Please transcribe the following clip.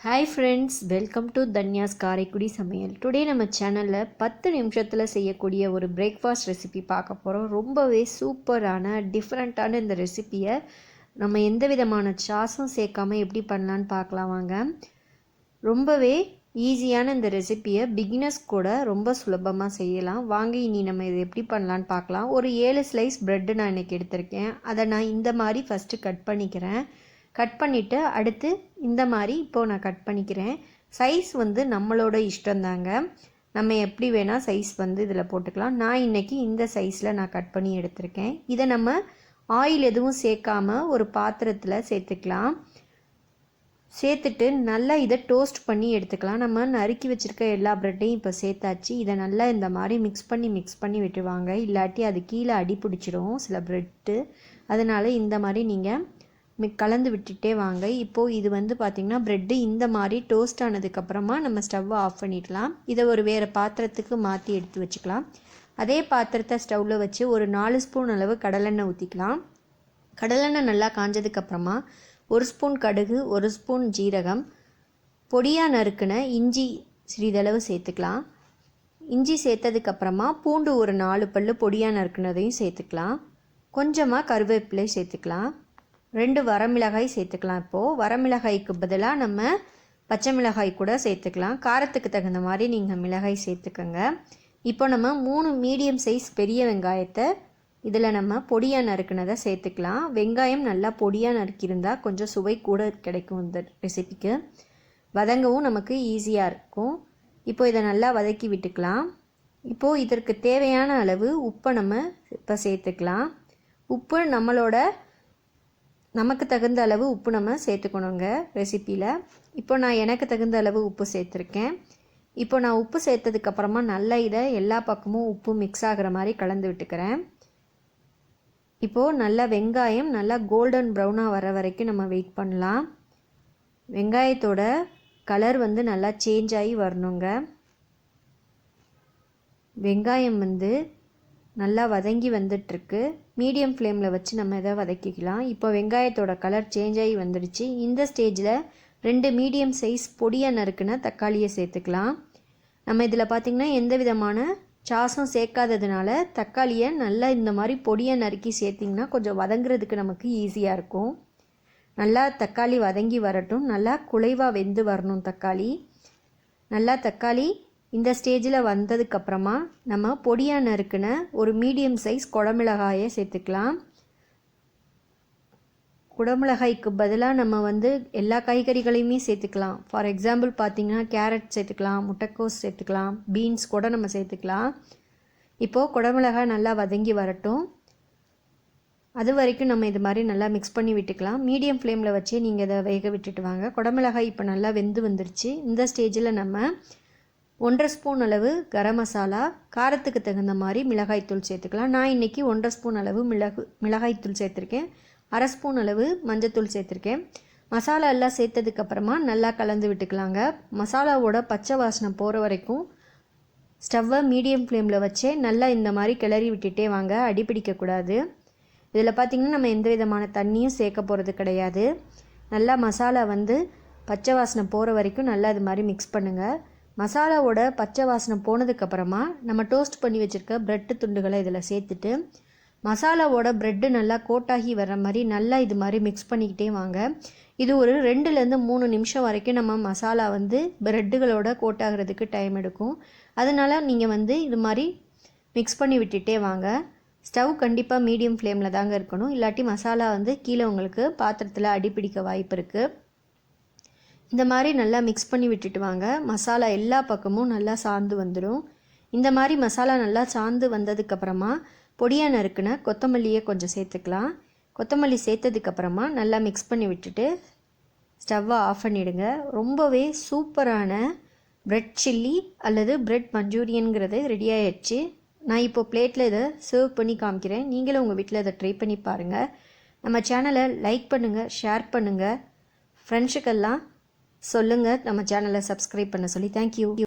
Hi friends, welcome to Dhanya's Karaikudi சமையல். Today நம்ம சேனலில் 10 நிமிஷத்தில் செய்யக்கூடிய ஒரு பிரேக்ஃபாஸ்ட் ரெசிபி பார்க்க போகிறோம். ரொம்பவே சூப்பரான டிஃப்ரெண்ட்டான இந்த ரெசிப்பியை நம்ம எந்த விதமான சாஸும் சேர்க்காமல் எப்படி பண்ணலான்னு பார்க்கலாம் வாங்க. ரொம்பவே ஈஸியான இந்த ரெசிப்பியை பிகினர்ஸ் கூட ரொம்ப சுலபமாக செய்யலாம். வாங்க இனி நம்ம இதை எப்படி பண்ணலான்னு பார்க்கலாம். ஒரு 7 ஸ்லைஸ் ப்ரெட்டு நான் இன்றைக்கி எடுத்திருக்கேன். அதை நான் இந்த மாதிரி ஃபஸ்ட்டு கட் பண்ணிக்கிறேன். கட் பண்ணிவிட்டு அடுத்து இந்த மாதிரி இப்போது நான் கட் பண்ணிக்கிறேன். சைஸ் வந்து நம்மளோட இஷ்டம்தாங்க, நம்ம எப்படி வேணால் சைஸ் வந்து இதில் போட்டுக்கலாம். நான் இன்றைக்கி இந்த சைஸில் நான் கட் பண்ணி எடுத்திருக்கேன். இதை நம்ம ஆயில் எதுவும் சேர்க்காமல் ஒரு பாத்திரத்தில் சேர்த்துக்கலாம். சேர்த்துட்டு நல்லா இதை டோஸ்ட் பண்ணி எடுத்துக்கலாம். நம்ம நறுக்கி வச்சுருக்க எல்லா ப்ரெட்டையும் இப்போ சேர்த்தாச்சு. இதை நல்லா இந்த மாதிரி மிக்ஸ் பண்ணி விட்டுருவாங்க, இல்லாட்டி அது கீழே அடி பிடிச்சிடும் சில ப்ரெட்டு. அதனால் இந்த மாதிரி நீங்கள் கலந்து விட்டுட்டே வாங்க. இப்போது இது வந்து பார்த்திங்கன்னா ப்ரெட்டு இந்த மாதிரி டோஸ்ட் ஆனதுக்கப்புறமா நம்ம ஸ்டவ்வை ஆஃப் பண்ணிடலாம். இதை ஒரு வேறு பாத்திரத்துக்கு மாற்றி எடுத்து வச்சுக்கலாம். அதே பாத்திரத்தை ஸ்டவ்வில் வச்சு ஒரு 4 ஸ்பூன் அளவு கடலெண்ணெய் ஊற்றிக்கலாம். கடலெண்ணெய் நல்லா காஞ்சதுக்கப்புறமா 1 ஸ்பூன் கடுகு, 1 ஸ்பூன் ஜீரகம், பொடியாக நறுக்கின இஞ்சி சிறிதளவு சேர்த்துக்கலாம். இஞ்சி சேர்த்ததுக்கப்புறமா பூண்டு ஒரு 4 பல் பொடியாக நறுக்கினதையும் சேர்த்துக்கலாம். கொஞ்சமாக கருவேப்பிலை சேர்த்துக்கலாம். 2 வரமிளகாய் சேர்த்துக்கலாம். இப்போது வரமிளகாய்க்கு பதிலாக நம்ம பச்சை மிளகாய் கூட சேர்த்துக்கலாம். காரத்துக்கு தகுந்த மாதிரி நீங்கள் மிளகாய் சேர்த்துக்கோங்க. இப்போ நம்ம 3 மீடியம் சைஸ் பெரிய வெங்காயத்தை இதில் நம்ம பொடியாக நறுக்கினதை சேர்த்துக்கலாம். வெங்காயம் நல்லா பொடியாக நறுக்கியிருந்தால் கொஞ்சம் சுவை கூட கிடைக்கும் இந்த ரெசிபிக்கு. வதங்கவும் நமக்கு ஈஸியாக இருக்கும். இப்போது இதை நல்லா வதக்கி விட்டுக்கலாம். இப்போது இதற்கு தேவையான அளவு உப்பை நம்ம இப்போ சேர்த்துக்கலாம். உப்பு நமக்கு தகுந்த அளவு உப்பு நம்ம சேர்த்துக்கணுங்க ரெசிப்பியில். இப்போ நான் எனக்கு தகுந்த அளவு உப்பு சேர்த்துருக்கேன். இப்போ நான் உப்பு சேர்த்ததுக்கப்புறமா நல்லா இதை எல்லா பக்கமும் உப்பு மிக்ஸ் ஆகிற மாதிரி கலந்து விட்டுக்கிறேன். இப்போது நல்லா வெங்காயம் நல்லா கோல்டன் ப்ரௌனாக வர வரைக்கும் நம்ம வெயிட் பண்ணலாம். வெங்காயத்தோட கலர் வந்து நல்லா சேஞ்ச் ஆகி வரணுங்க. வெங்காயம் வந்து நல்லா வதங்கி வந்துட்டுருக்கு. மீடியம் ஃப்ளேமில் வச்சு நம்ம இதை வதக்கிக்கலாம். இப்போ வெங்காயத்தோட கலர் சேஞ்ச் ஆகி வந்துடுச்சு. இந்த ஸ்டேஜில் 2 மீடியம் சைஸ் பொடியாக நறுக்குன தக்காளியை சேர்த்துக்கலாம். நம்ம இதில் பார்த்திங்கன்னா எந்த விதமான சாஸும் சேர்க்காததுனால தக்காளியை நல்லா இந்த மாதிரி பொடியாக நறுக்கி சேர்த்திங்கன்னா கொஞ்சம் வதங்குறதுக்கு நமக்கு ஈஸியாக இருக்கும். நல்லா தக்காளி வதங்கி வரட்டும். நல்லா குழைவாக வெந்து வரணும் தக்காளி. நல்லா தக்காளி இந்த ஸ்டேஜில் வந்ததுக்கப்புறமா நம்ம பொடியாக நறுக்கின ஒரு மீடியம் சைஸ் குடமிளகாயை சேர்த்துக்கலாம். குடமிளகாய்க்கு பதிலாக நம்ம வந்து எல்லா காய்கறிகளையுமே சேர்த்துக்கலாம். ஃபார் எக்ஸாம்பிள் பார்த்திங்கன்னா கேரட் சேர்த்துக்கலாம், முட்டைக்கோஸ் சேர்த்துக்கலாம், பீன்ஸ் கூட நம்ம சேர்த்துக்கலாம். இப்போது குடமிளகாய் நல்லா வதங்கி வரட்டும். அது வரைக்கும் நம்ம இது மாதிரி நல்லா மிக்ஸ் பண்ணி விட்டுக்கலாம். மீடியம் ஃப்ளேமில் வச்சு நீங்கள் இதை வேக விட்டுட்டு வாங்க. குடமிளகாய் இப்போ நல்லா வெந்து வந்துருச்சு. இந்த ஸ்டேஜில் நம்ம 1.5 ஸ்பூன் அளவு கரம் மசாலா, காரத்துக்கு தகுந்த மாதிரி மிளகாய்த்தூள் சேர்த்துக்கலாம். நான் இன்றைக்கி 1.5 ஸ்பூன் அளவு மிளகாய்த்தூள் சேர்த்துருக்கேன். 1/2 ஸ்பூன் அளவு மஞ்சத்தூள் சேர்த்துருக்கேன். மசாலா எல்லாம் சேர்த்ததுக்கப்புறமா நல்லா கலந்து விட்டுக்கலாங்க. மசாலாவோட பச்சை வாசனை போகிற வரைக்கும் ஸ்டவ்வை மீடியம் ஃப்ளேமில் வச்சே நல்லா இந்த மாதிரி கிளறி விட்டுட்டே வாங்க, அடிப்பிடிக்கக்கூடாது. இதில் பார்த்திங்கன்னா நம்ம எந்த விதமான தண்ணியும் சேர்க்க போகிறது கிடையாது. நல்லா மசாலா வந்து பச்சை வாசனை போகிற வரைக்கும் நல்லா இது மாதிரி மிக்ஸ் பண்ணுங்கள். மசாலாவோட பச்சை வாசனை போனதுக்கப்புறமா நம்ம டோஸ்ட் பண்ணி வச்சுருக்க ப்ரெட்டு துண்டுகளை இதில் சேர்த்துட்டு மசாலாவோட ப்ரெட்டு நல்லா கோட்டாகி வர்ற மாதிரி நல்லா இது மாதிரி மிக்ஸ் பண்ணிக்கிட்டே வாங்க. இது ஒரு 2லேருந்து 3 நிமிஷம் வரைக்கும் நம்ம மசாலா வந்து ப்ரெட்டுகளோட கோட்டாகிறதுக்கு டைம் எடுக்கும். அதனால் நீங்கள் வந்து இது மாதிரி மிக்ஸ் பண்ணி விட்டுட்டே வாங்க. ஸ்டவ் கண்டிப்பாக மீடியம் ஃப்ளேமில் தாங்க இருக்கணும், இல்லாட்டி மசாலா வந்து கீழே உங்களுக்கு பாத்திரத்தில் அடிப்பிடிக்க வாய்ப்பு இருக்குது. இந்த மாதிரி நல்லா மிக்ஸ் பண்ணி விட்டுட்டு வாங்க. மசாலா எல்லா பக்கமும் நல்லா சார்ந்து வந்துடும். இந்த மாதிரி மசாலா நல்லா சார்ந்து வந்ததுக்கப்புறமா பொடியாக நறுக்குன கொத்தமல்லியை கொஞ்சம் சேர்த்துக்கலாம். கொத்தமல்லி சேர்த்ததுக்கப்புறமா நல்லா மிக்ஸ் பண்ணி விட்டுட்டு ஸ்டவ்வை ஆஃப் பண்ணிவிடுங்க. ரொம்பவே சூப்பரான ப்ரெட் சில்லி அல்லது ப்ரெட் மஞ்சூரியனுங்கிறது ரெடி ஆகிடுச்சு. நான் இப்போது பிளேட்டில் இதை சர்வ் பண்ணி காமிக்கிறேன். நீங்களும் உங்கள் வீட்டில் இதை ட்ரை பண்ணி பாருங்கள். நம்ம சேனலை லைக் பண்ணுங்கள், ஷேர் பண்ணுங்கள், ஃப்ரெண்ட்ஸுக்கெல்லாம் சொல்லுங்கள் நம்ம சேனலை சப்ஸ்கிரைப் பண்ண சொல்லி. தேங்க்யூ.